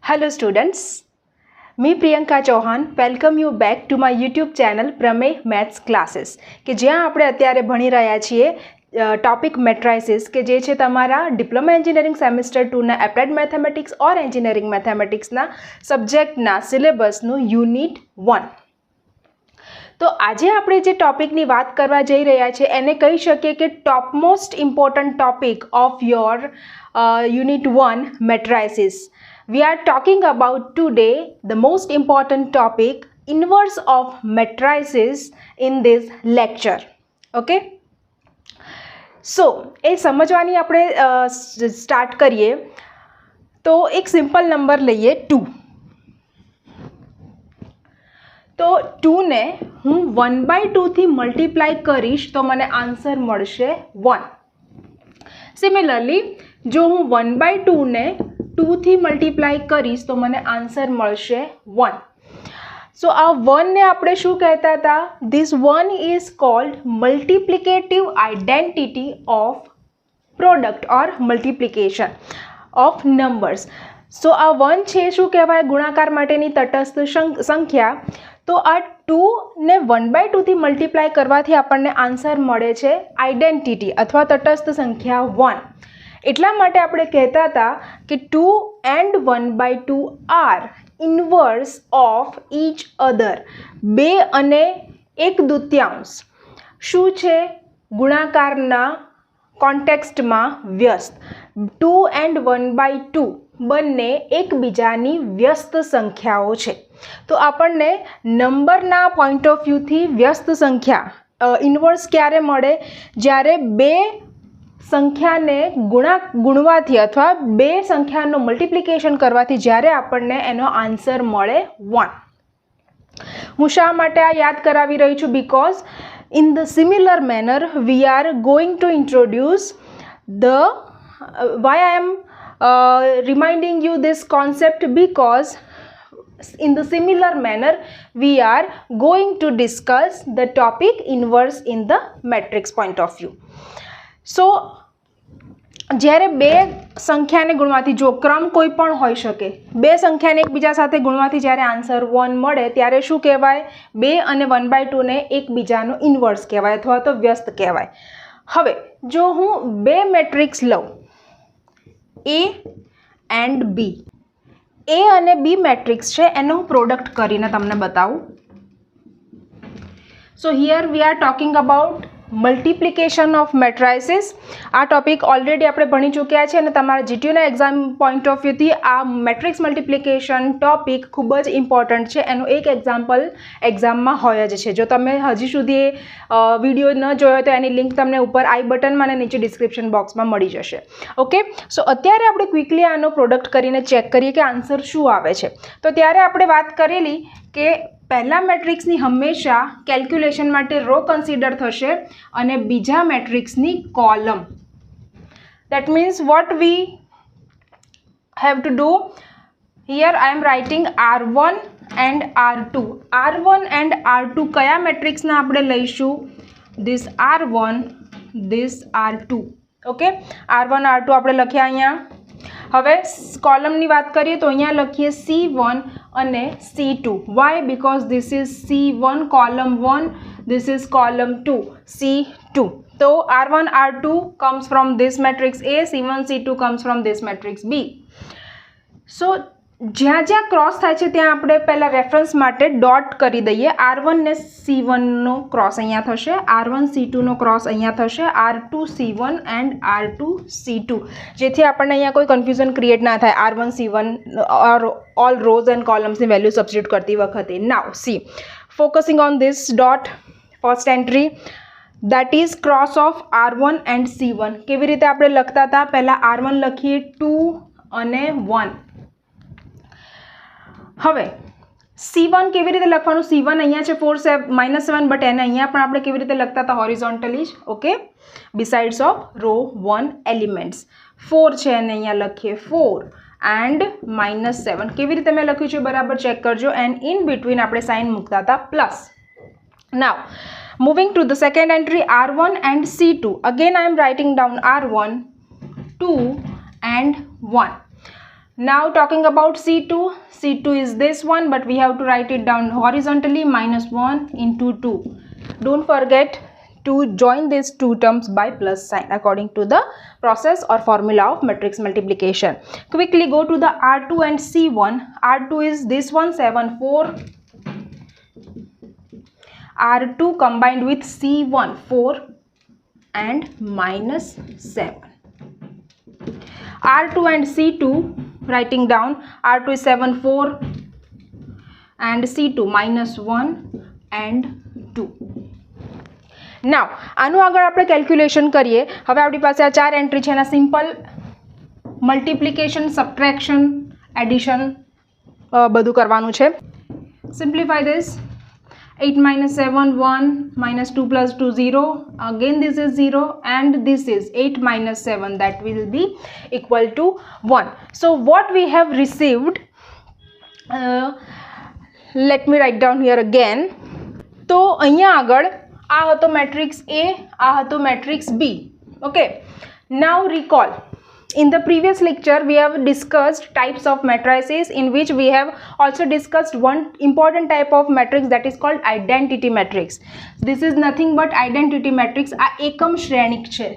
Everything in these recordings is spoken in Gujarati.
Hello students, me Priyanka Chauhan welcome you back to my YouTube channel પ્રમેય મેથ્સ ક્લાસીસ કે જ્યાં આપણે અત્યારે ભણી રહ્યા છીએ ટોપિક મેટ્રાઇસિસ કે જે છે તમારા ડિપ્લોમા એન્જિનિયરિંગ સેમિસ્ટર 2ના એપ્લાઇડ મેથેમેટિક્સ ઓર એન્જિનિયરિંગ મેથેમેટિક્સના સબ્જેક્ટના સિલેબસનું યુનિટ 1. તો આજે આપણે જે ટોપિકની વાત કરવા જઈ રહ્યા છીએ એને કહી શકીએ કે top most important topic of your unit 1 મેટ્રાઇસિસ. We are talking about today the most important topic, inverse of matrices, in this lecture. Okay, so એ સમજવાની આપણે સ્ટાર્ટ કરીએ તો એક સિમ્પલ નંબર લઈએ 2. તો 2 ને હું 1/2 થી મલ્ટીપ્લાય કરીશ તો મને આન્સર મળશે 1. સિમિલરલી જો હું 1/2 ને 2 થી મલ્ટીપ્લાય કરીશ તો મને આન્સર મળશે 1. સો આ 1 ને આપણે શું કહેતા હતા? This 1 is called multiplicative identity of product or multiplication of numbers. So આ 1 છે શું કહેવાય? ગુણાકાર માટેની તટસ્થ સંખ્યા. તો આ 2 ને 1/2 થી મલ્ટીપ્લાય કરવાથી આપણને આન્સર મળે છે આઇડેન્ટિટી અથવા તટસ્થ સંખ્યા 1. એટલા માટે આપણે કહેતા હતા કે 2 and 1/2 are inverse of each other. 2 અને 1/2 શું છે? ગુણાકારના કોન્ટેક્સ્ટમાં વ્યસ્ત. 2 and 1/2 બંને એકબીજાની વ્યસ્ત સંખ્યાઓ છે. તો આપણને નંબરના પોઈન્ટ ઓફ વ્યૂથી વ્યસ્ત સંખ્યા ઇન્વર્સ ક્યારે મળે? જ્યારે 2 સંખ્યાને ગુણવાથી અથવા 2 સંખ્યાનો મલ્ટીપ્લિકેશન કરવાથી જ્યારે આપણને એનો આન્સર મળે 1. હું શા માટે આ યાદ કરાવી રહી છું? Because in the similar manner we are going to introduce the why I am reminding you this concept because in the similar manner we are going to discuss the topic inverse in the matrix point of view. So જ્યારે 2 સંખ્યાને ગુણવાથી, જો ક્રમ કોઈ પણ હોઈ શકે, 2 સંખ્યાને એકબીજા સાથે ગુણવાથી જ્યારે આન્સર 1 મળે ત્યારે શું કહેવાય? 2 અને 1/2 ને એકબીજાનો ઇન્વર્સ કહેવાય અથવા તો વ્યસ્ત કહેવાય. હવે જો હું 2 મેટ્રિક્સ લઉં A and B, A અને B મેટ્રિક્સ છે એનો હું પ્રોડક્ટ કરીને તમને બતાવું. So here we are talking about multiplication of matrices. આ ટોપિક ઓલરેડી આપણે ભણી ચૂક્યા છે અને તમારા જીટીયુના એક્ઝામ પોઈન્ટ ઓફ વ્યૂથી આ મેટ્રિક્સ મલ્ટીપ્લિકેશન ટોપિક ખૂબ જ ઇમ્પોર્ટન્ટ છે. એનું એક એક્ઝામ્પલ એક્ઝામમાં હોય જ છે. જો તમે હજી સુધી વિડીયો ન જોયો તો એની લિંક તમને ઉપર આઈ બટનમાં અને નીચે ડિસ્ક્રિપ્શન બોક્સમાં મળી જશે. ઓકે, સો અત્યારે આપણે ક્વિકલી આનો પ્રોડક્ટ કરીને ચેક કરીએ કે આન્સર શું આવે છે. તો ત્યારે આપણે વાત કરેલી કે પહેલા મેટ્રિક્સની હંમેશા કેલ્ક્યુલેશન માટે રો કન્સિડર થશે અને બીજા મેટ્રિક્સની column. That means what we have to do here I am writing R1 and R2. R1 and R2 કયા મેટ્રિક્સના આપણે લઈશું? This R1, this R2. Okay, R1 R2 આપણે લખ્યા અહીંયા. હવે કોલમની વાત કરીએ તો અહીંયા લખીએ C1 અને C2. Why? Because this is C1 column 1, this is column 2 C2. તો R1 R2 comes from this matrix A, C1 C2 comes from this matrix B. સો જ્યાં જ્યાં ક્રોસ થાય છે ત્યાં આપણે પહેલાં રેફરન્સ માટે ડોટ કરી દઈએ. R1 ને C1નો ક્રોસ અહીંયા થશે, R1 C2નો ક્રોસ અહીંયા થશે, R2 C1 and R2 C2, જેથી આપણને અહીંયા કોઈ કન્ફ્યુઝન ક્રિએટ ના થાય R1 C1 all rows and કોલમ્સની વેલ્યુ સબસ્ટિટ્યુટ કરતી વખતે. Now see, focusing on this dot, first entry that is cross of R1 and C1. કેવી રીતે આપણે લખતા હતા? પહેલાં R1 લખીએ 2 અને 1. હવે C1 કેવી રીતે લખવાનું? C1 અહીંયા છે 4 બટ એને અહીંયા પણ આપણે કેવી રીતે લખતા હતા? હોરિઝોન્ટલી જ. Okay, besides of row 1 elements. 4 છે અને અહીંયા લખીએ 4 એન્ડ -7. કેવી રીતે મેં લખ્યું છે બરાબર ચેક કરજો. એન્ડ ઇન બિટવીન આપણે સાઇન મૂકતા હતા plus. Now moving to the second entry, R1 and C2. Again I am writing down R1, 2 and 1. Now talking about C2, C2 is this one, but we have to write it down horizontally, -1 into 2. Don't forget to join these two terms by plus sign according to the process or formula of matrix multiplication. Quickly go to the R2 and C1. R2 is this one, 7, 4. R2 combined with C1, 4 and -7. R2 and C2, writing down, R2 is 7, 4 and C2 -1 and 2. નાવ આનું આગળ આપણે કેલ્ક્યુલેશન કરીએ. હવે આપણી પાસે આ 4 એન્ટ્રી છે, એના સિમ્પલ મલ્ટિપ્લિકેશન, સબટ્રેક્શન, એડિશન બધું કરવાનું છે. Simplify this. 8 minus 7, 1, minus 2 plus 2, 0. Again this is 0 and this is 8 minus 7, that will be equal to 1. So what we have received, let me write down here again. તો અહીંયા આગળ આ હતો મેટ્રિક્સ A, આ હતો matrix B. Okay. Now recall. In the previous lecture, we have discussed types of matrices, in which we have also discussed one important type of matrix, that is called identity matrix. This is nothing but identity matrix. આ એકમ શ્રેણિક છે.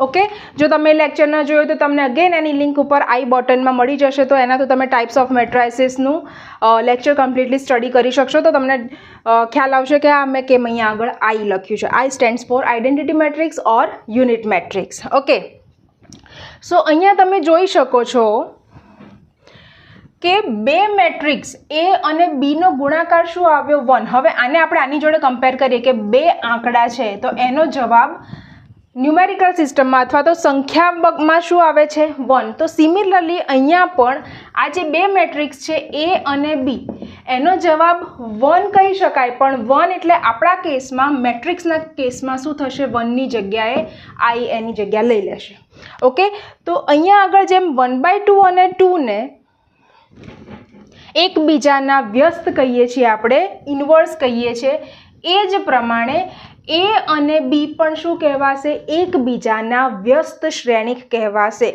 ઓકે, જો તમે લેક્ચર ન જોયો તો તમને અગેન એની લિંક ઉપર આઈ બટનમાં મળી જશે, તો એના તો તમે ટાઈપ્સ ઓફ મેટ્રાઇસીસનું લેક્ચર કમ્પ્લીટલી સ્ટડી કરી શકશો. તો તમને ખ્યાલ આવશે કે આ મેં કેમ અહીંયા આગળ આઈ લખ્યું છે. આઈ સ્ટેન્ડ્સ ફોર આઈડેન્ટિટી મેટ્રિક્સ ઓર યુનિટ મેટ્રિક્સ. ઓકે, સો અહીંયા તમે જોઈ શકો છો કે બે મેટ્રિક્સ A અને B નો ગુણાકાર શું આવ્યો? 1. હવે આને આપણે આની જોડે કમ્પેર કરીએ કે બે આંકડા છે, તો એનો જવાબ ન્યુમેરિકલ સિસ્ટમમાં અથવા તો સંખ્યામાં શું આવે છે? 1. તો સિમિલરલી અહીંયા પણ આ જે બે મેટ્રિક્સ છે A અને B, એનો જવાબ 1 કહી શકાય, પણ 1 એટલે આપણા કેસમાં, મેટ્રિક્સના કેસમાં શું થશે? 1ની જગ્યાએ I એની જગ્યા લઈ લેશે. ઓકે, તો અહીંયા આગળ જેમ 1/2 અને 2ને એકબીજાના વ્યસ્ત કહીએ છીએ, આપણે ઇન્વર્સ કહીએ છીએ, એ જ પ્રમાણે A અને B પણ શું કહેવાશે? એકબીજાના વ્યસ્ત શ્રેણિક કહેવાશે.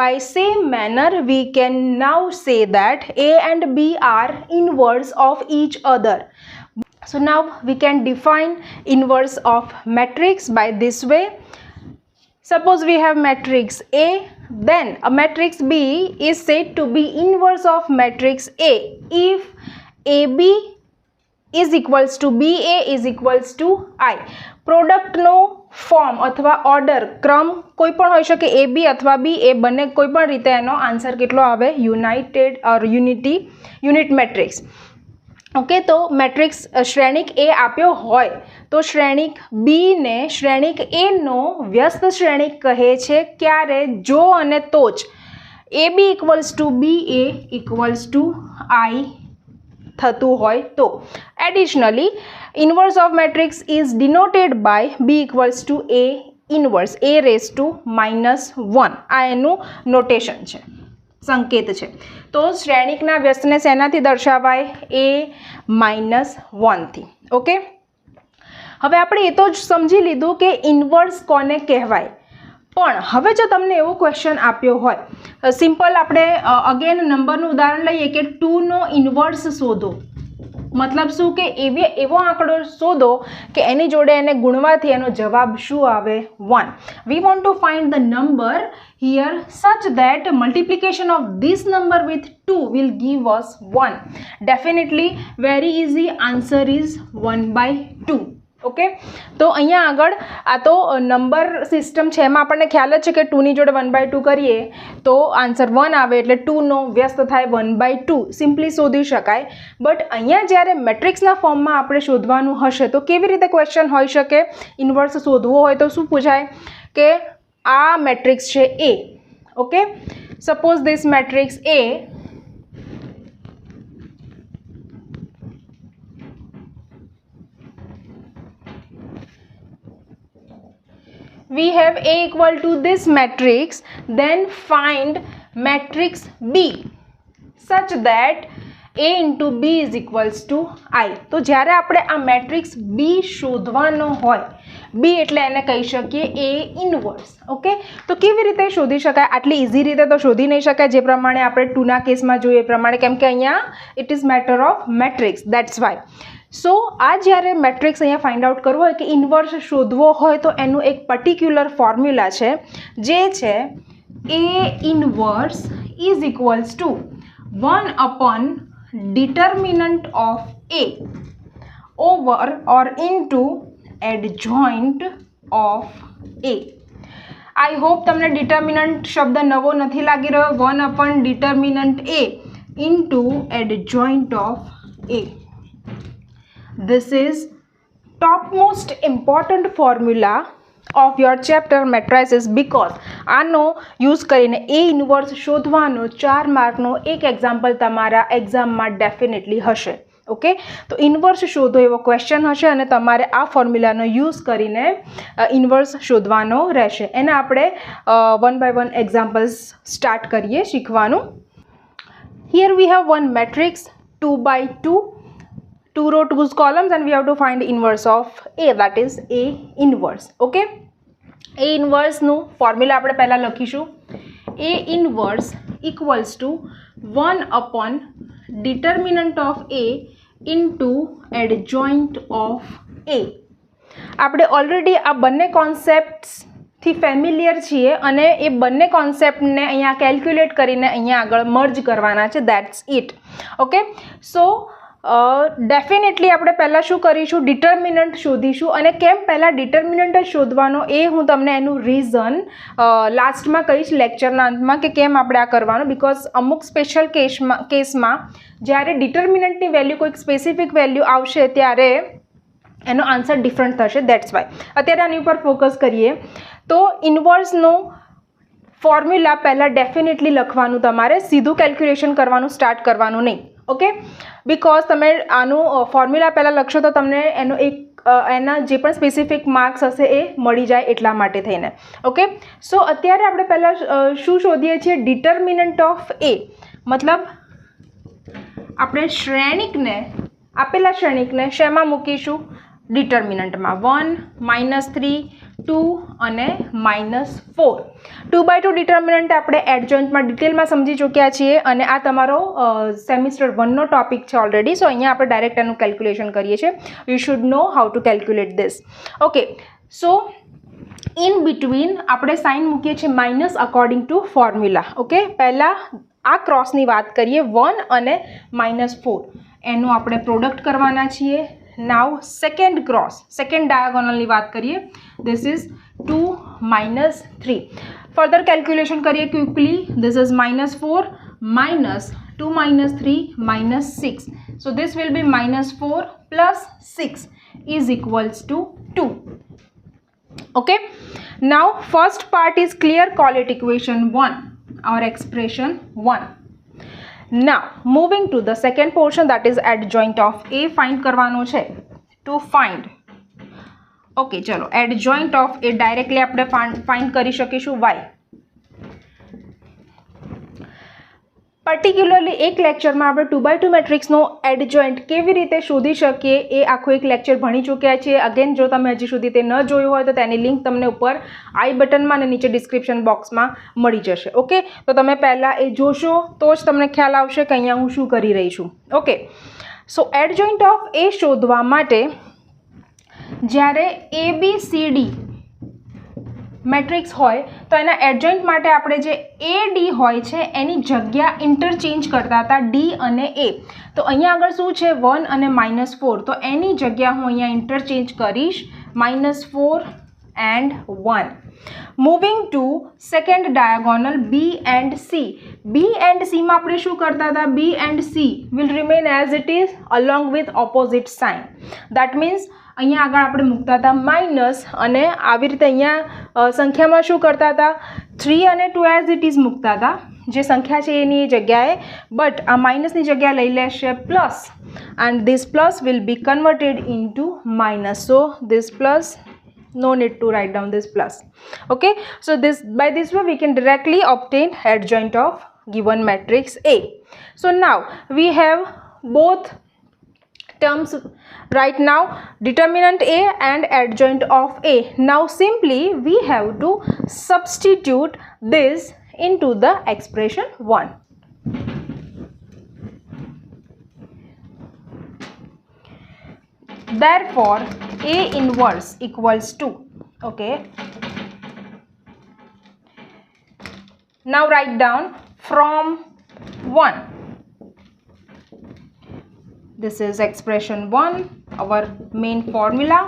By same manner, we can now say that A and B are inverse of each other. So now we can define inverse of matrix by this way. Suppose we have matrix A, then a matrix B is said to be inverse of matrix A if AB is equals to BA is equals to I. પ્રોડક્ટનો ફોર્મ અથવા ઓર્ડર, ક્રમ કોઈ પણ હોઈ શકે, AB અથવા B, એ બંને કોઈ પણ રીતે એનો આન્સર કેટલો આવે? યુનાઇટેડ ઓર યુનિટ મેટ્રિક્સ. ઓકે, તો મેટ્રિક્સ શ્રેણિક A આપ્યો હોય તો શ્રેણિક B ને શ્રેણિક A નો વ્યસ્ત શ્રેણિક કહે છે. ક્યારે? જો અને તો જ AB equals to BA equals to I થતું હોય તો. Additionally inverse of matrix is denoted by B equals to A inverse, A raise to -1. આ એનું નોટેશન છે, સંકેત છે. તો શ્રેણિકના વ્યસ્તને શેનાથી દર્શાવાય? A-1 થી. ઓકે, હવે આપણે એ તો જ સમજી લીધું કે ઇન્વર્સ કોને કહેવાય. પણ હવે જો તમને એવો ક્વેશ્ચન આપ્યો હોય, સિમ્પલ આપણે અગેન નંબરનું ઉદાહરણ લઈએ કે 2નો ઇન્વર્સ શોધો. મતલબ શું કે એવો આંકડો શોધો કે એની જોડે એને ગુણવાથી એનો જવાબ શું આવે? 1. We want to find the number here such that multiplication of this number with 2 will give us 1. Definitely very easy, answer is 1/2. Okay, તો અહીંયા આગળ આ તો નંબર સિસ્ટમ છે, એમાં આપણને ખ્યાલ જ છે કે 2ની જોડે 1/2 કરીએ તો આન્સર 1 આવે, એટલે 2નો વ્યસ્ત થાય 1/2. સિમ્પલી શોધી શકાય. બટ અહીંયા જ્યારે મેટ્રિક્સના ફોર્મમાં આપણે શોધવાનું હશે તો કેવી રીતે ક્વેશ્ચન હોઈ શકે? ઇન્વર્સ શોધવો હોય તો શું પૂછાય કે આ મેટ્રિક્સ છે A. Okay, suppose this matrix A, we have A equal to this matrix, then find matrix B such that A into B is equals to I. તો જ્યારે આપણે આ મેટ્રિક્સ B શોધવાનો હોય, બી એટલે એને કહી શકીએ એ ઇનવર્સ. ઓકે, તો કેવી રીતે શોધી શકાય? આટલી ઇઝી રીતે તો શોધી નહીં શકાય જે પ્રમાણે આપણે ટુના કેસમાં જોઈએ એ પ્રમાણે, કેમ કે અહીંયા it is matter of matrix, that's why. So આ જ્યારે મેટ્રિક્સ અહીંયા ફાઇન્ડ આઉટ કરવો હોય કે ઇનવર્સ શોધવો હોય તો એનું એક પર્ટિક્યુલર ફોર્મ્યુલા છે જે છે A inverse is equals to 1 upon determinant of A over or into adjoint of A. I hope તમને ડિટર્મિનન્ટ શબ્દ નવો નથી લાગી રહ્યો. 1 upon determinant A into adjoint of A. This is topmost important formula of your chapter matrices because આનો યુઝ કરીને એ ઇન્વર્સ શોધવાનો 4 માર્કનો એક એક્ઝામ્પલ તમારા એક્ઝામમાં ડેફિનેટલી હશે. ઓકે, તો ઇન્વર્સ શોધો એવો ક્વેશ્ચન હશે અને તમારે આ ફોર્મ્યુલાનો યુઝ કરીને ઇન્વર્સ શોધવાનો રહેશે. એને આપણે 1 by 1 એક્ઝામ્પલ્સ સ્ટાર્ટ કરીએ શીખવાનું. Here we have one matrix 2 by 2, 2 row 2 columns, and we have to find inverse of A, that is A inverse. Okay, A inverse નું ફોર્મ્યુલા આપણે પહેલા લખીશું. A inverse equals to 1 upon determinant of A into adjoint of A. આપણે ઓલરેડી આ બંને કોન્સેપ્ટ્સથી ફેમિલિયર છીએ અને એ બંને કોન્સેપ્ટને અહીંયા કેલ્ક્યુલેટ કરીને અહીંયા આગળ મર્જ કરવાના છે, that's it. Okay, so definitely આપણે પહેલાં શું કરીશું? ડિટર્મિનન્ટ શોધીશું. અને કેમ પહેલાં ડિટર્મિનન્ટ જ શોધવાનો એ હું તમને એનું રીઝન લાસ્ટમાં કહીશ લેક્ચરના અંતમાં કે કેમ આપણે આ કરવાનું. બિકોઝ અમુક સ્પેશિયલ કેસમાં જ્યારે ડિટર્મિનન્ટની વેલ્યુ કોઈક સ્પેસિફિક વેલ્યુ આવશે ત્યારે એનો આન્સર ડિફરન્ટ થશે, દેટ્સ વાય. અત્યારે આની ઉપર ફોકસ કરીએ. તો ઇન્વર્સનું ફોર્મ્યુલા પહેલાં ડેફિનેટલી લખવાનું, તમારે સીધું કેલ્ક્યુલેશન કરવાનું સ્ટાર્ટ કરવાનું નહીં. ઓકે, બિકોઝ તમે આનું ફોર્મ્યુલા પહેલાં લખશો તો તમને એનો એક એના જે પણ સ્પેસિફિક માર્ક્સ હશે એ મળી જાય એટલા માટે થઈને. ઓકે, સો અત્યારે આપણે પહેલાં શું શોધીએ છીએ? ડિટર્મિનન્ટ ઓફ એ. મતલબ આપણે શ્રેણિકને, આપેલા શ્રેણિકને શેમાં મૂકીશું? ડિટર્મિનન્ટમાં. 1, -3, 2 અને -4. 2 by 2 ડિટર્મિનન્ટ આપણે એડજોઇન્ટમાં ડિટેલમાં સમજી ચૂક્યા છીએ અને આ તમારો સેમિસ્ટર 1નો ટોપિક છે ઓલરેડી. સો અહીંયા આપણે ડાયરેક્ટ એનું કેલ્ક્યુલેશન કરીએ છીએ. You should know how to calculate this. Okay, so in between આપણે સાઇન મૂકીએ છીએ minus according to formula. Okay, પહેલાં આ ક્રોસની વાત કરીએ 1 અને -4 એનું આપણે પ્રોડક્ટ કરવાના છીએ. નાવ સેકન્ડ ક્રોસ, સેકન્ડ ડાયાગોનલની વાત કરીએ. This is 2 -3. ફર્ધર કેલ્ક્યુલેશન કરીએ quickly. This is -4 -2 -3 -6. So this will be -4 + 6 is equals to 2. Okay, now first part is clear. Call it equation 1 or expression 1. Now moving to the second portion, that is adjoint of A find કરવાનો છે. To find, okay, ચલો adjoint of A directly આપણે find કરી શકીશું. y. પર્ટિક્યુલરલી એક લેક્ચરમાં આપણે 2 by 2 મેટ્રિક્સનો એડજોઇન્ટ કેવી રીતે શોધી શકીએ એ આખો એક લેક્ચર ભણી ચૂક્યા છીએ. અગેન જો તમે હજી સુધી તે ન જોયું હોય તો તેની લિંક તમને ઉપર આઈ બટનમાં અને નીચે ડિસ્ક્રિપ્શન બોક્સમાં મળી જશે. ઓકે, તો તમે પહેલાં એ જોશો તો જ તમને ખ્યાલ આવશે કે અહીંયા હું શું કરી રહી છું. ઓકે, સો એડજોઇન્ટ ઓફ એ શોધવા માટે જ્યારે ABCD મેટ્રિક્સ હોય તો એના એડજોઇન્ટ માટે આપણે જે AD હોય છે એની જગ્યા ઇન્ટરચેન્જ કરતા હતા D અને A. તો અહીંયા આગળ શું છે? 1 અને -4. તો એની જગ્યા હું અહીંયા ઇન્ટરચેન્જ કરીશ -4 and 1. Moving to second diagonal B and C. B and C માં આપણે શું કરતા હતા? B and C will remain as it is along with opposite sign. That means અહીંયા આગળ આપણે મૂકતા હતા માઇનસ અને આવી રીતે અહીંયા સંખ્યામાં શું કરતા હતા? 3 અને 2 એઝ ઇટ ઇઝ મૂકતા હતા જે સંખ્યા છે એની જગ્યાએ, બટ આ માઇનસની જગ્યા લઈ લેશે plus and this plus will be converted into minus. So this plus, no need to write down this plus. Okay, so by this way we can directly obtain adjoint of given matrix A. So now we have both terms right now, determinant A and adjoint of A. Now simply we have to substitute this into the expression 1. Therefore A inverse equals to, okay, now write down from 1. This is expression 1, our main formula.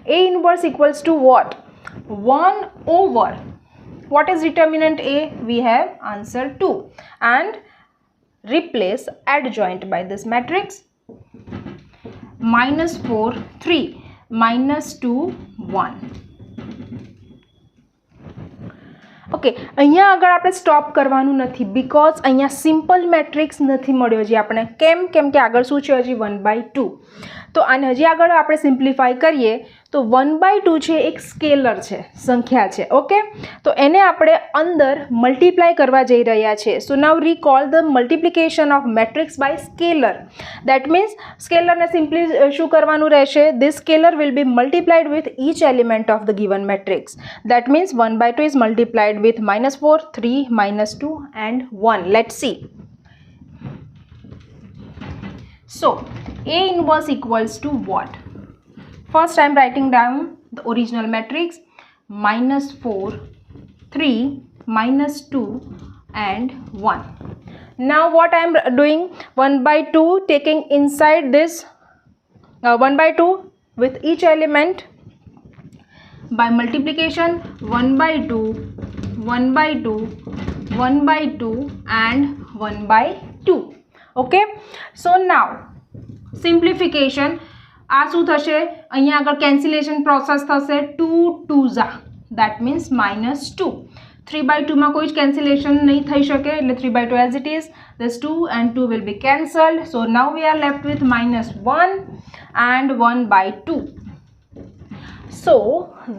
A inverse equals to what? 1 over, what is determinant A? We have answer 2, and replace adjoint by this matrix. -4 3 -2 1. Okay, અહીંયા આગળ આપણે સ્ટોપ કરવાનું નથી, બિકોઝ અહીંયા સિમ્પલ મેટ્રિક્સ નથી મળ્યો હજી આપણે. કેમ કે આગળ શું છે, હજી 1/2. તો આને હજી આગળ આપણે સિમ્પ્લિફાઈ કરીએ તો 1/2 છે એક સ્કેલર છે, સંખ્યા છે. ઓકે, તો એને આપણે અંદર મલ્ટીપ્લાય કરવા જઈ રહ્યા છે. So now recall the multiplication of matrix by scalar. That means સ્કેલરને સિમ્પલી શું કરવાનું રહેશે? This scalar will be multiplied with each element of the given matrix. That means 1/2 is multiplied with -4 3 -2 and 1. Let's see. So A inverse equals to what? First I am writing down the original matrix, -4 3 -2 and 1. Now what I am doing? 1/2 taking inside this 1/2 with each element by multiplication. 1/2 1/2 1/2 and 1/2. Okay, so now simplification. આ શું થશે? અહીંયા આગળ કેન્સલેશન પ્રોસેસ થશે. 2 2s, that means -2. 3/2 માં કોઈ જ કેન્સલેશન નહીં થઈ શકે, એટલે 3/2 as it is. This 2 and 2 will be cancelled. So now we are left with -1 and 1/2. So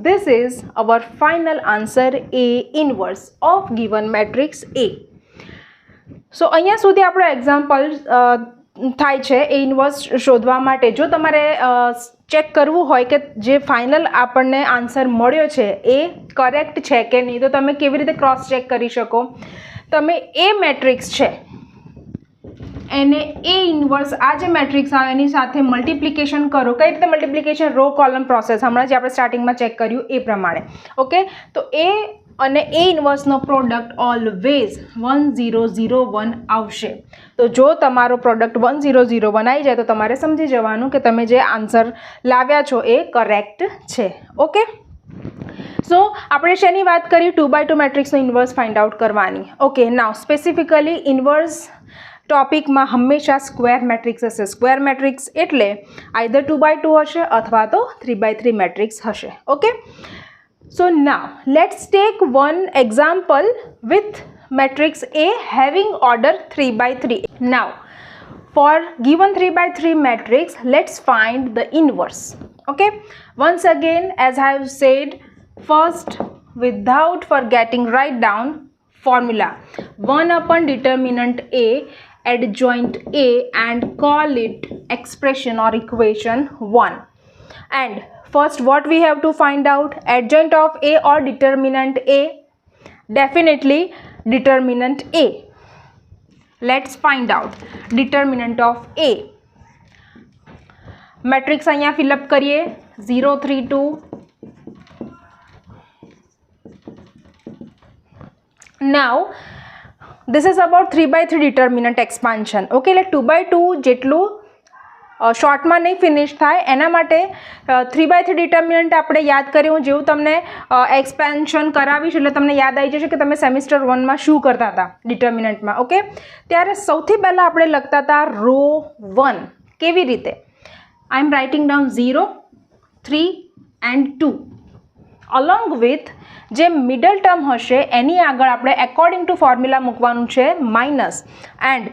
this is our final answer, A inverse of given matrix A. So અહીંયા સુધી આપણો એક્ઝામ્પલ થાય છે એ ઇન્વર્સ શોધવા માટે. જો તમારે ચેક કરવું હોય કે જે ફાઇનલ આપણને આન્સર મળ્યો છે એ કરેક્ટ છે કે નહીં, તો તમે કેવી રીતે ક્રોસ ચેક કરી શકો? તમે એ મેટ્રિક્સ છે એને એ ઇન્વર્સ, આ જે મેટ્રિક્સ આવે એની સાથે મલ્ટિપ્લિકેશન કરો. કઈ રીતે મલ્ટિપ્લિકેશન? રો કોલમ પ્રોસેસ, હમણાં જે આપણે સ્ટાર્ટિંગમાં ચેક કર્યું એ પ્રમાણે. ઓકે, તો એ અને એ ઇન્વર્સનો પ્રોડક્ટ ઓલવેઝ 1001 આવશે. તો જો તમારો પ્રોડક્ટ 1001 આવી જાય તો તમારે સમજી જવાનું કે તમે જે આન્સર લાવ્યા છો એ કરેક્ટ છે. ઓકે, સો આપણે શેની વાત કરી? 2/2 મેટ્રિક્સનો ઇન્વર્સ ફાઇન્ડ આઉટ કરવાની. ઓકે, નાવ સ્પેસિફિકલી ઇન્વર્સ ટોપિકમાં હંમેશા સ્ક્વેર મેટ્રિક્સ હશે. સ્ક્વેર મેટ્રિક્સ એટલે આઈધર 2/2 હશે અથવા તો 3/3 મેટ્રિક્સ હશે. Okay, so now let's take one example with matrix A having order 3/3. Now for given 3/3 matrix, let's find the inverse. Okay, once again, as I have said, first without forgetting, write down formula 1/determinant A adjoint A and call it expression or equation 1. And first what we have to find out? Adjoint of A or determinant A? Definitely determinant A. Let's find out determinant of A. Matrix અહીંયા fill up કરીએ 0 3 2. Now this is about 3/3 determinant expansion. Okay, એટલે 2/2 જેટલું શોર્ટમાં નહીં ફિનિશ થાય એના માટે 3/3 ડિટર્મિનન્ટ આપણે યાદ કર્યું. જેવું તમને એક્સપેન્શન કરાવીશ એટલે તમને યાદ આવી જશે કે તમે સેમિસ્ટર 1માં શું કરતા હતા ડિટર્મિનન્ટમાં. ઓકે, ત્યારે સૌથી પહેલાં આપણે લખતા હતા રો 1. કેવી રીતે? I am writing down 0 3 and 2 along with જે મિડલ ટર્મ હશે એની આગળ આપણે એકોર્ડિંગ ટુ ફોર્મ્યુલા મૂકવાનું છે માઇનસ, એન્ડ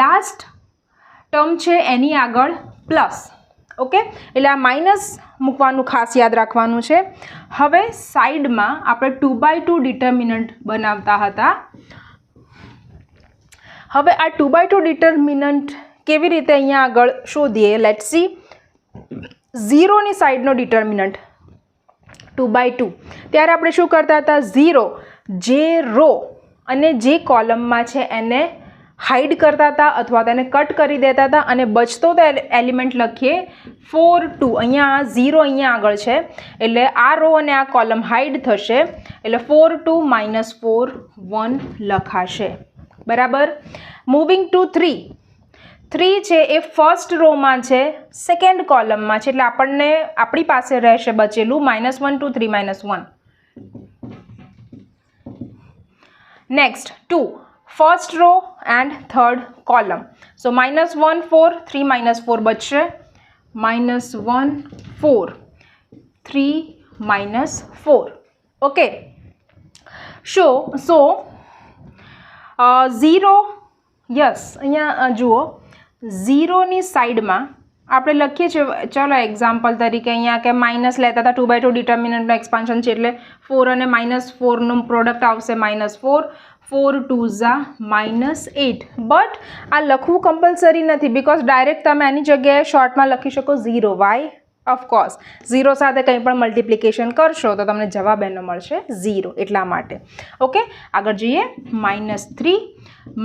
લાસ્ટ ટર્મ છે એની આગળ પ્લસ. ઓકે, એટલે આ માઇનસ મૂકવાનું ખાસ યાદ રાખવાનું છે. હવે સાઈડમાં આપણે 2/2 ડિટર્મિનન્ટ બનાવતા હતા. હવે આ 2/2 ડિટર્મિનન્ટ કેવી રીતે અહીંયા આગળ શોધીએ? Let's see. ઝીરોની સાઈડનો ડિટર્મિનન્ટ 2/2 ત્યારે આપણે શું કરતા હતા, ઝીરો જે રો અને જે કોલમમાં છે એને હાઈડ કરતા હતા અથવા તેને કટ કરી દેતા હતા અને બચતો તો એલિમેન્ટ લખીએ 4 2. અહીંયા ઝીરો અહીંયા આગળ છે એટલે આ રો અને આ કોલમ હાઈડ થશે એટલે 4 2 -4 1 લખાશે. બરાબર. મૂવિંગ ટુ 3 છે એ ફર્સ્ટ રોમાં છે, સેકન્ડ કોલમમાં છે એટલે આપણને આપણી પાસે રહેશે બચેલું -1 2 3 -1. Next 2 first raw and third column. સો -1 4 3 -4 બચશે, -1 4 3 -4. ઓકે. સો ઝીરો યસ અહીંયા જુઓ ઝીરોની સાઈડમાં આપણે લખીએ છીએ, ચાલો એક્ઝામ્પલ તરીકે અહીંયા કે માઇનસ લેતા હતા 2/2 ડિટર્મિનન્ટનો એક્સપાન્શન છે એટલે 4 અને -4નો પ્રોડક્ટ આવશે -4 4 2 -8. બટ આ લખવું કમ્પલસરી નથી બિકોઝ ડાયરેક્ટ તમે આની જગ્યાએ શોર્ટમાં લખી શકો 0. વાય? ઓફકોર્સ ઝીરો સાથે કંઈ પણ મલ્ટિપ્લિકેશન કરશો તો તમને જવાબ એનો મળશે 0 એટલા માટે. ઓકે, આગળ જઈએ. -3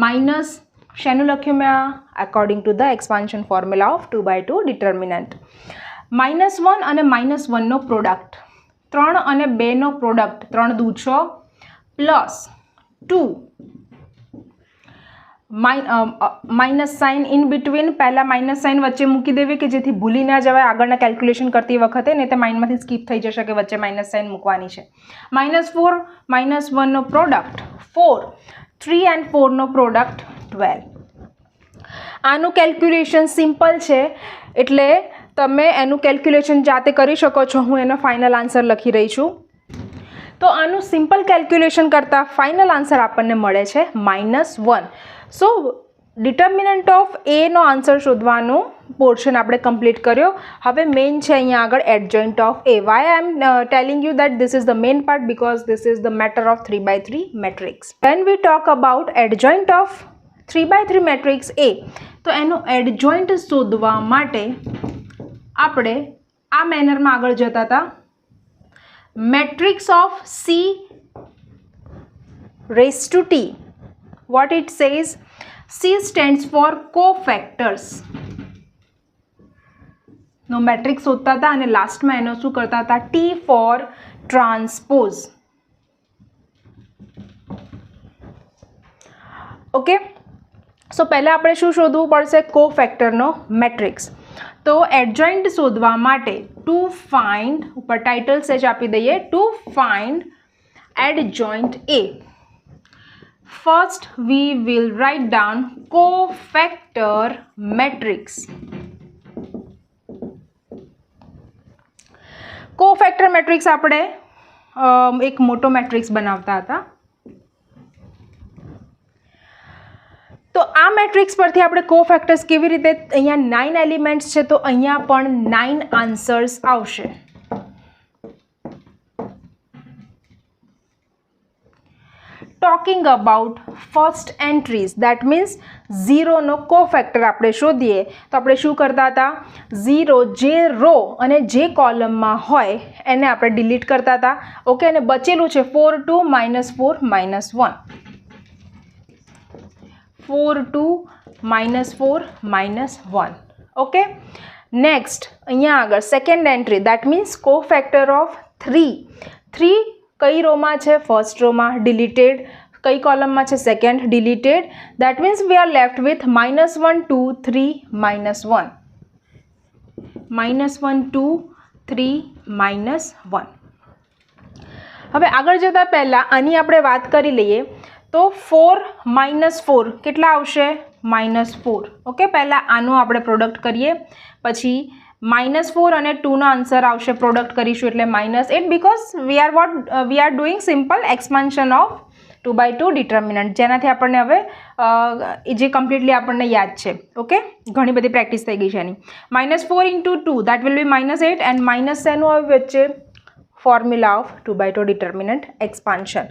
માઇનસ શેનું લખ્યું મેં આ according to the expansion formula of 2/2 determinant. -1 અને -1નો પ્રોડક્ટ, 3 અને 2નો પ્રોડક્ટ 3 દૂ 6 plus 2 minus sign in between. પહેલાં માઇનસ સાઇન વચ્ચે મૂકી દેવી કે જેથી ભૂલી ના જવાય આગળના કેલ્ક્યુલેશન કરતી વખતે, નહીં તો માઇન્ડમાંથી સ્કીપ થઈ જશે કે વચ્ચે માઇનસ સાઇન મૂકવાની છે. -4 -1નો પ્રોડક્ટ 4 3 and 4નો પ્રોડક્ટ 12. આનું કેલ્ક્યુલેશન સિમ્પલ છે એટલે તમે એનું કેલ્ક્યુલેશન જાતે કરી શકો છો. હું એનો ફાઇનલ આન્સર લખી રહી છું. તો આનું સિમ્પલ કેલ્ક્યુલેશન કરતાં ફાઇનલ આન્સર આપણને મળે છે -1. સો ડિટર્મિનન્ટ ઓફ એનો આન્સર શોધવાનું પોર્શન આપણે કમ્પ્લીટ કર્યો. હવે મેઇન છે અહીંયા આગળ adjoint of A. Why I am telling you that this is the main part because this is the matter of 3/3 matrix. When we talk about adjoint of 3/3 matrix A, તો એનો એડજોઇન્ટ શોધવા માટે આપણે આ મેનરમાં આગળ જતા હતા. Matrix of C raised to T. What it says? C stands for cofactors. નો મેટ્રિક્સ શોધતા હતા અને લાસ્ટમાં એનો શું કરતા હતા? T for transpose. ઓકે, સો પહેલાં આપણે શું શોધવું પડશે? કોફેક્ટરનો મેટ્રિક્સ. તો એડજોઇન્ટ શોધવા માટે ટુ ફાઇન્ડ, ઉપર ટાઇટલ સેજ આપી દઈએ, to find adjoint A. First we will write down cofactor matrix. Cofactor matrix આપણે એક મોટો મેટ્રિક્સ બનાવતા હતા. તો આ મેટ્રિક્સ પરથી આપણે કોફેક્ટર્સ કેવી રીતે, અહીંયા 9 એલિમેન્ટ્સ છે તો અહીંયા પણ 9 આન્સર્સ આવશે. Talking about first entries, that means ઝીરોનો કોફેક્ટર આપણે શોધીએ તો આપણે શું કરતા હતા? ઝીરો જે રો અને જે કોલમમાં હોય એને આપણે ડિલીટ કરતા હતા. ઓકે, અને બચેલું છે 4 2 -4 -1. 4 2 -4 -1. ઓકે, નેક્સ્ટ અહીંયા આગળ second entry, that means cofactor of 3. 3 કઈ રોમાં છે? ફર્સ્ટ રોમાં, ડિલીટેડ. કઈ કોલમમાં છે? Second, deleted. That means we are left with -1 2 3 -1. -1 2 3 -1. હવે આગળ જતાં પહેલાં આની આપણે વાત કરી લઈએ. તો 4 -4 કેટલા આવશે? -4. ઓકે, પહેલાં આનું આપણે પ્રોડક્ટ કરીએ, પછી -4 અને 2નો આન્સર આવશે, પ્રોડક્ટ કરીશું એટલે -8 because we are doing simple expansion of 2/2 determinant, જેનાથી આપણને હવે જે કમ્પ્લીટલી આપણને યાદ છે. ઓકે, ઘણી બધી પ્રેક્ટિસ થઈ ગઈ છે એની. -4 × 2 that will be -8 and minus શેનું આવ્યું વચ્ચે? Formula of 2/2 determinant expansion.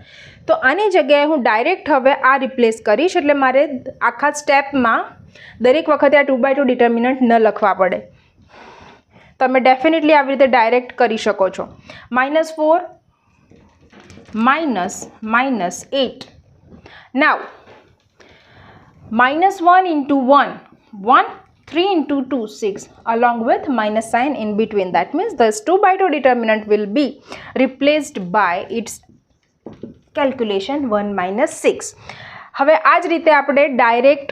તો આની જગ્યાએ હું ડાયરેક્ટ હવે આ રિપ્લેસ કરીશ એટલે મારે આખા સ્ટેપમાં દરેક વખતે આ 2/2 ડિટર્મિનન્ટ ન લખવા પડે. તમે ડેફિનેટલી આવી રીતે ડાયરેક્ટ કરી શકો છો. -4 -8. નાવ -1 into 1 1, 3 into 2 6, along with minus sign in between. That means this 2/2 determinant will be replaced by its calculation 1 minus 6. હવે આ જ રીતે આપણે ડાયરેક્ટ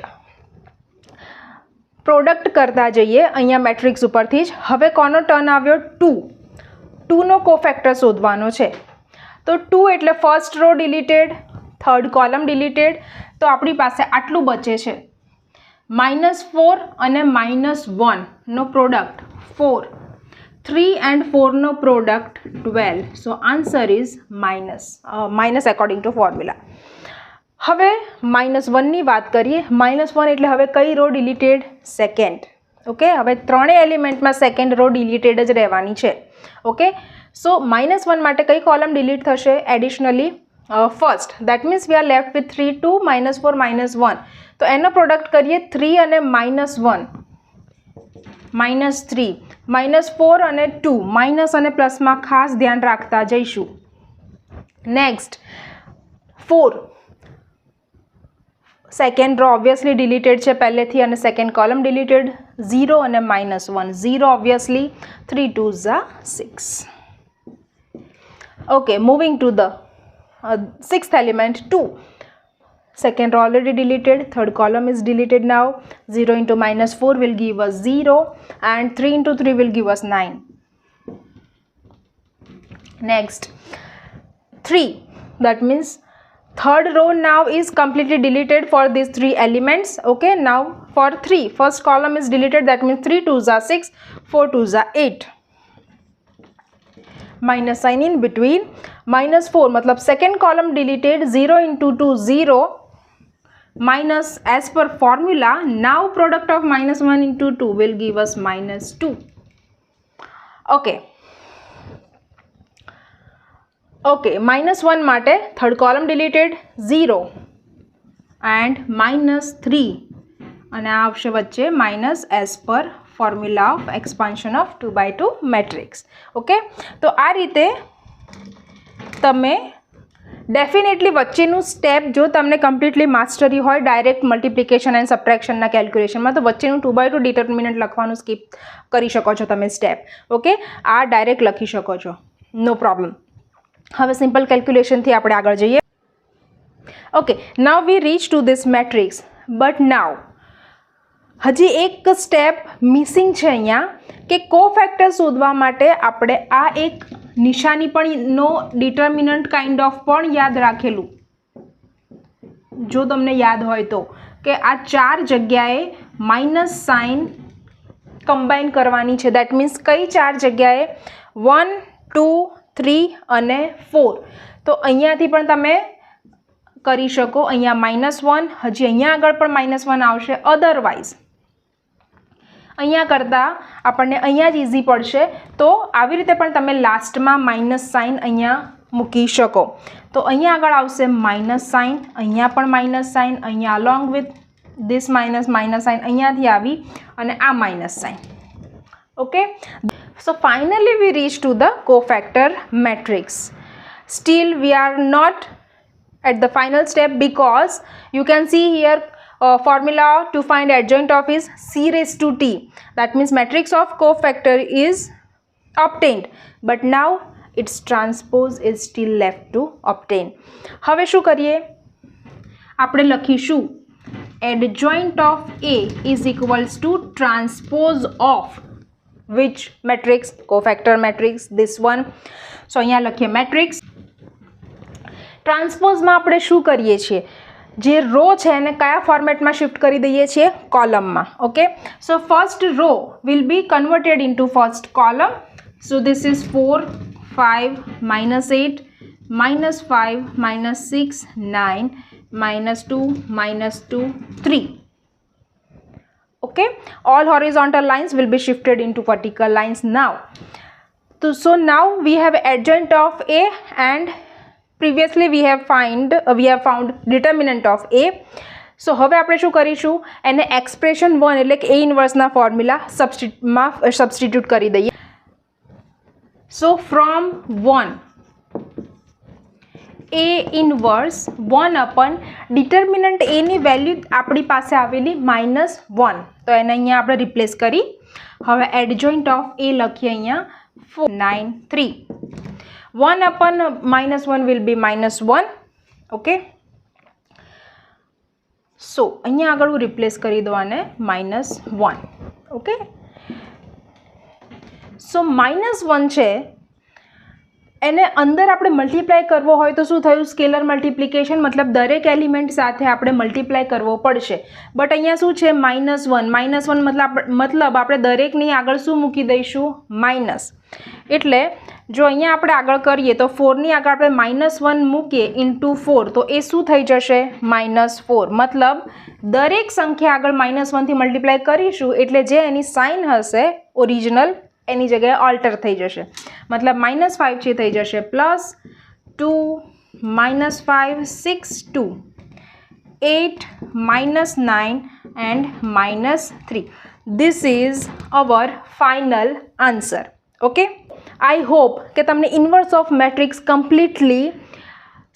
પ્રોડક્ટ કરતા જઈએ અહીંયા મેટ્રિક્સ ઉપરથી જ. હવે કોનો ટર્ન આવ્યો? 2નો કોફેક્ટર શોધવાનો છે. તો 2 એટલે first row deleted, third column deleted. તો આપણી પાસે આટલું બચે છે -4 અને -1 નો પ્રોડક્ટ 4, 3 and 4 નો product 12. So answer is minus according to formula. હવે -1 ની વાત કરીએ. -1 એટલે હવે કઈ રો ડિલીટેડ? સેકન્ડ. ઓકે, હવે ત્રણેય એલિમેન્ટમાં સેકન્ડ રો ડિલીટેડ જ રહેવાની છે. ઓકે, સો -1 માટે કઈ કોલમ ડિલીટ થશે? Additionally first. That means we are left with 3, 2, -4, -1. તો એનો પ્રોડક્ટ કરીએ 3 અને -1, -3, -4 અને 2, માઇનસ અને પ્લસમાં ખાસ ધ્યાન રાખતા જઈશું. Next 4, second row obviously deleted છે પહેલેથી અને સેકન્ડ કોલમ ડિલીટેડ. 0 અને -1, 0 obviously. 3 2s are 6. Okay, moving to the sixth element 2. Second row already deleted, third column is deleted now. 0 into -4 will give us 0 and 3 into 3 will give us 9. Next 3, that means third row now is completely deleted for these 3 elements. Okay, now for 3, first column is deleted, that means 3 2s are 6, 4 2s are 8. Minus sign in between. -4 मतलब second column deleted. 0 into 2 0, minus as per formula. Now product of -1 into 2 will give us -2. Okay, -1 માટે third column deleted 0 and -3 અને આ આવશે વચ્ચે minus as per formula of expansion of 2/2 matrix. Okay, તો આ રીતે તમે ડેફિનેટલી વચ્ચેનું સ્ટેપ જો તમને કમ્પ્લીટલી માસ્ટરી હોય ડાયરેક્ટ મલ્ટિપ્લિકેશન એન્ડ સબટ્રેક્શનના કેલ્ક્યુલેશનમાં, તો વચ્ચેનું 2/2 ડિટર્મિનન્ટ લખવાનું સ્કીપ કરી શકો છો તમે સ્ટેપ. ઓકે, આ ડાયરેક્ટ લખી શકો છો, નો પ્રોબ્લેમ. હવે સિમ્પલ કેલ્ક્યુલેશનથી આપણે આગળ જઈએ. Okay, now we reach to this matrix, but now હજી એક સ્ટેપ મિસિંગ છે અહીંયા કે કોફેક્ટર શોધવા માટે આપણે આ એક નિશાની પણ નો ડિટર્મિનન્ટ કાઇન્ડ ઓફ પણ યાદ રાખેલું, જો તમને યાદ હોય તો, કે આ 4 જગ્યાએ માઇનસ સાઇન કમ્બાઈન કરવાની છે. દેટ મીન્સ કઈ 4 જગ્યાએ? 1, 2, 3 અને 4. તો અહીંયાથી પણ તમે કરી શકો. અહીંયા -1, હજી અહીંયા આગળ પણ -1 આવશે. અધરવાઇઝ અહીંયા કરતાં આપણને અહીંયા જ ઇઝી પડશે, તો આવી રીતે પણ તમે લાસ્ટમાં માઇનસ સાઇન અહીંયા મૂકી શકો. તો અહીંયા આગળ આવશે માઇનસ સાઇન, અહીંયા પણ માઇનસ સાઇન, અહીંયા along with this minus sign અહીંયાથી આવી અને આ minus sign. Okay, so finally we reach to the cofactor matrix. Still we are not at the final step because you can see here formula to find adjoint of is c raised to t. That means matrix of cofactor is obtained, but now its transpose is still left to obtain. હવે શું કરીએ? આપણે લખીશું adjoint of A is equals to transpose of which matrix? Cofactor matrix, this one. So અહીંયા લખીએ matrix. ટ્રાન્સપોઝમાં આપણે શું કરીએ છીએ? જે રો છે એને કયા ફોર્મેટમાં શિફ્ટ કરી દઈએ છીએ? કોલમમાં. Okay, so first row will be converted into first column. So this is 4, 5, -8, -5, -6, 9, -2, -2, 3. Okay, all horizontal lines will be shifted into vertical lines now. So now we have adjoint of A and previously we have found determinant of A. So હવે આપણે શું કરીશું? એને એક્સપ્રેશન 1 એટલે કે A ઇન્વર્સના ફોર્મ્યુલા સબસ્ટિટ્યુટ કરી દઈએ. So from 1 A inverse 1 upon determinant એની વેલ્યુ આપણી પાસે આવેલી -1, તો એને અહીંયા આપણે રિપ્લેસ કરી. હવે એડજોઇન્ટ ઓફ એ લખીએ અહીંયા 4 9 3. 1 અપન -1 વિલ બી -1. ઓકે, સો અહીંયા આગળ હું રિપ્લેસ કરી દઉં આને -1. ઓકે, સો -1 છે એને અંદર આપણે મલ્ટીપ્લાય કરવો હોય તો શું થયું? સ્કેલર મલ્ટિપ્લિકેશન, મતલબ દરેક એલિમેન્ટ સાથે આપણે મલ્ટીપ્લાય કરવો પડશે. બટ અહીંયા શું છે? -1 મતલબ આપણે દરેકની આગળ શું મૂકી દઈશું? માઇનસ. એટલે જો અહીંયા આપણે આગળ કરીએ તો 4ની આગળ આપણે -1 મૂકીએ ઇન્ટુ 4, તો એ શું થઈ જશે? -4. મતલબ દરેક સંખ્યા આગળ -1થી મલ્ટીપ્લાય કરીશું એટલે જે એની સાઇન હશે ઓરિજિનલ એની જગ્યાએ ઓલ્ટર થઈ જશે. મતલબ -5 છે થઈ જશે +2 -5 6 2 8 -9 and -3. This is our final answer. Okay, I hope કે તમને ઇન્વર્સ ઓફ મેટ્રિક્સ કમ્પ્લીટલી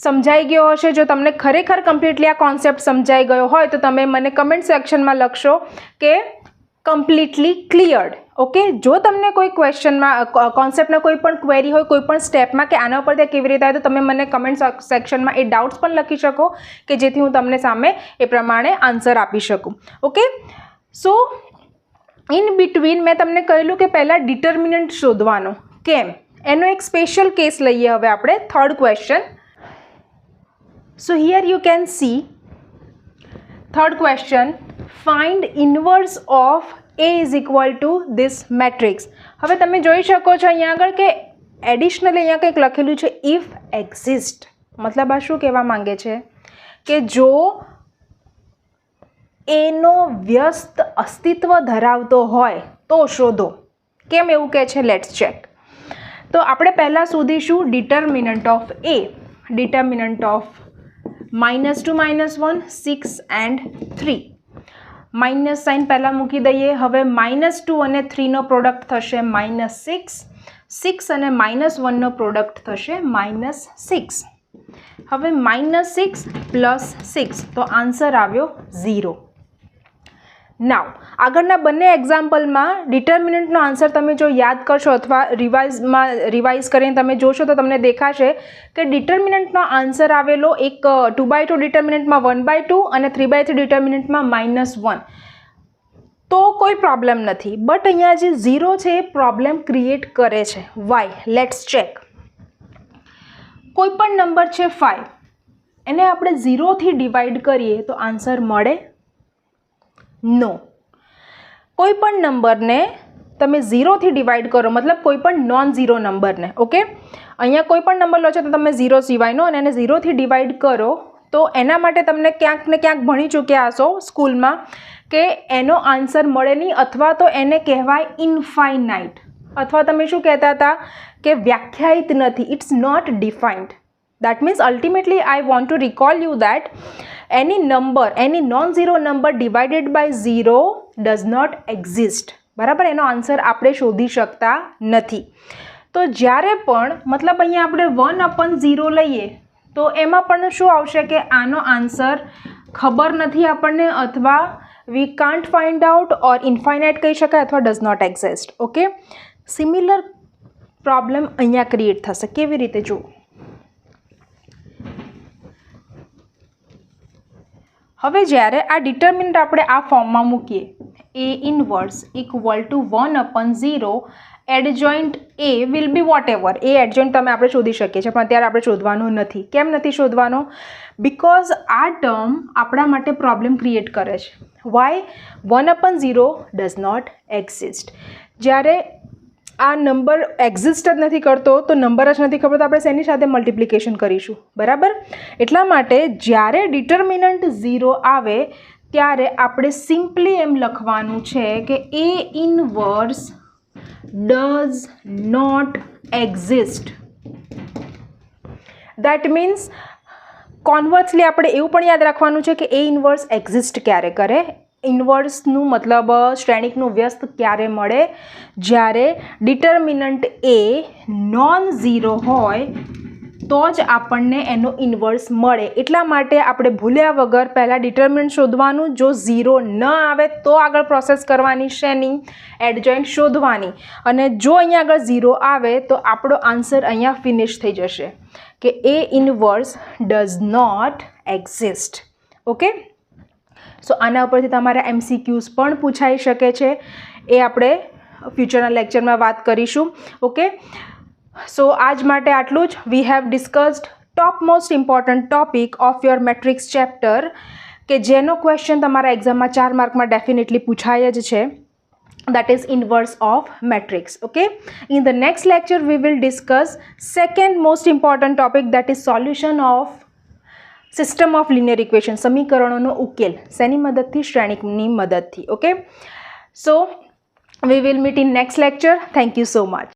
સમજાઈ ગયો હશે. જો તમને ખરેખર કમ્પ્લીટલી આ કોન્સેપ્ટ સમજાઈ ગયો હોય તો તમે મને કમેન્ટ સેક્શનમાં લખશો કે કમ્પ્લીટલી ક્લિયર્ડ. ઓકે, જો તમને કોઈ ક્વેશ્ચનમાં કોન્સેપ્ટના કોઈ પણ ક્વેરી હોય કોઈ પણ સ્ટેપમાં કે આના પર ત્યાં કેવી રીતે આવે તો તમે મને કમેન્ટ સેક્શનમાં એ ડાઉટ્સ પણ લખી શકો કે જેથી હું તમને સામે એ પ્રમાણે આન્સર આપી શકું. ઓકે, સો ઇન બિટવીન મેં તમને કહેલું કે પહેલાં ડિટર્મિનન્ટ શોધવાનો. કેમ? એનો એક સ્પેશિયલ કેસ લઈએ હવે આપણે. Third question. So here you can see third question, find inverse of A is equal to this matrix. હવે તમે જોઈ શકો છો અહીંયા આગળ કે એડિશનલ અહીંયા કંઈક લખેલું છે ઇફ એક્ઝિસ્ટ. મતલબ આ શું કહેવા માંગે છે કે જો એનો વ્યસ્ત અસ્તિત્વ ધરાવતો હોય તો શોધો. કેમ એવું કહે છે? Let's check. તો આપણે પહેલાં શોધીશું determinant of A. Determinant of -2 -1 6 and 3. Minus sign પહેલાં મૂકી દઈએ. હવે -2 અને 3નો પ્રોડક્ટ થશે -6. 6 અને -1નો પ્રોડક્ટ થશે -6. હવે -6 + 6 તો આન્સર આવ્યો 0. નાવ આગળના બંને એક્ઝામ્પલમાં ડિટર્મિનન્ટનો આન્સર તમે જો યાદ કરશો અથવા રિવાઇઝ કરીને તમે જોશો તો તમને દેખાશે કે ડિટર્મિનન્ટનો આન્સર આવેલો એક 2/2 ડિટર્મિનન્ટમાં 1/2 અને 3/3 ડિટર્મિનન્ટમાં -1. તો કોઈ પ્રોબ્લેમ નથી. બટ અહીંયા જે 0 છે એ પ્રોબ્લેમ ક્રિએટ કરે છે. વાય? Let's check. કોઈ પણ નંબર છે 5, એને આપણે 0થી ડિવાઈડ કરીએ તો આન્સર મળે? નો. કોઈ પણ નંબરને તમે 0થી ડિવાઈડ કરો, મતલબ કોઈ પણ નોન ઝીરો નંબરને. ઓકે, અહીંયા કોઈ પણ નંબર લો છો તો તમે 0 સિવાયનો અને એને 0થી ડિવાઈડ કરો તો એના માટે તમને ક્યાંક ને ક્યાંક ભણી ચૂક્યા હશો સ્કૂલમાં કે એનો આન્સર મળે નહીં અથવા તો એને કહેવાય ઇનફાઇનાઇટ, અથવા તમે શું કહેતા હતા કે વ્યાખ્યાયિત નથી. It's not defined. That means ultimately I want to recall you that any number, any non-zero number divided by 0 does not exist. બરાબર? એનો આન્સર આપણે શોધી શકતા નથી. તો જ્યારે પણ મતલબ અહીંયા આપણે 1/0 લઈએ તો એમાં પણ શું આવશે કે આનો આન્સર ખબર નથી આપણને, અથવા we can't find out or infinite કહી શકાય અથવા does not exist. Okay, similar problem અહીંયા ક્રિએટ થશે. કેવી રીતે જુઓ? હવે જ્યારે આ ડિટર્મિનન્ટ આપણે આ ફોર્મમાં મૂકીએ A inverse equal to 1/0 adjoint A will be whatever. A adjoint તમે આપણે શોધી શકીએ છીએ પણ અત્યારે આપણે શોધવાનું નથી. કેમ નથી શોધવાનો? બિકોઝ આ ટર્મ આપણા માટે પ્રોબ્લેમ ક્રિએટ કરે છે. વાય? 1/0 does not exist. જ્યારે આ નંબર એક્ઝિસ્ટ જ નથી કરતો તો નંબર જ નથી ખબર તો આપણે શેની સાથે મલ્ટિપ્લિકેશન કરીશું? બરાબર? એટલા માટે જ્યારે ડિટર્મિનન્ટ 0 આવે ત્યારે આપણે સિમ્પલી એમ લખવાનું છે કે A inverse does not exist. That means conversely આપણે એવું પણ યાદ રાખવાનું છે કે A ઇનવર્સ એક્ઝિસ્ટ ક્યારે કરે? ઇન્વર્સનું મતલબ શ્રેણિકનું વ્યસ્ત ક્યારે મળે? જ્યારે ડિટર્મિનન્ટ એ નોન ઝીરો હોય તો જ આપણને એનો ઇન્વર્સ મળે. એટલા માટે આપણે ભૂલ્યા વગર પહેલાં ડિટર્મિનન્ટ શોધવાનું. જો ઝીરો ન આવે તો આગળ પ્રોસેસ કરવાની શેની? એડજોઇન્ટ શોધવાની. અને જો અહીંયા આગળ ઝીરો આવે તો આપણો આન્સર અહીંયા ફિનિશ થઈ જશે કે A inverse does not exist. Okay, so આના ઉપરથી તમારા MCQs પણ પૂછાઈ શકે છે. એ આપણે ફ્યુચરના લેક્ચરમાં વાત કરીશું. ઓકે, સો આજ માટે આટલું જ. We have discussed top most important topic of your matrix chapter, કે જેનો ક્વેશ્ચન તમારા એક્ઝામમાં 4 માર્કમાં ડેફિનેટલી પૂછાય જ છે. That is inverse of matrix. Okay, in the next lecture we will discuss second most important topic, that is solution of system of linear equation, સમીકરણોનો ઉકેલ. શેની મદદથી? શ્રેણિકની મદદથી. Okay, so we will meet in next lecture. Thank you so much.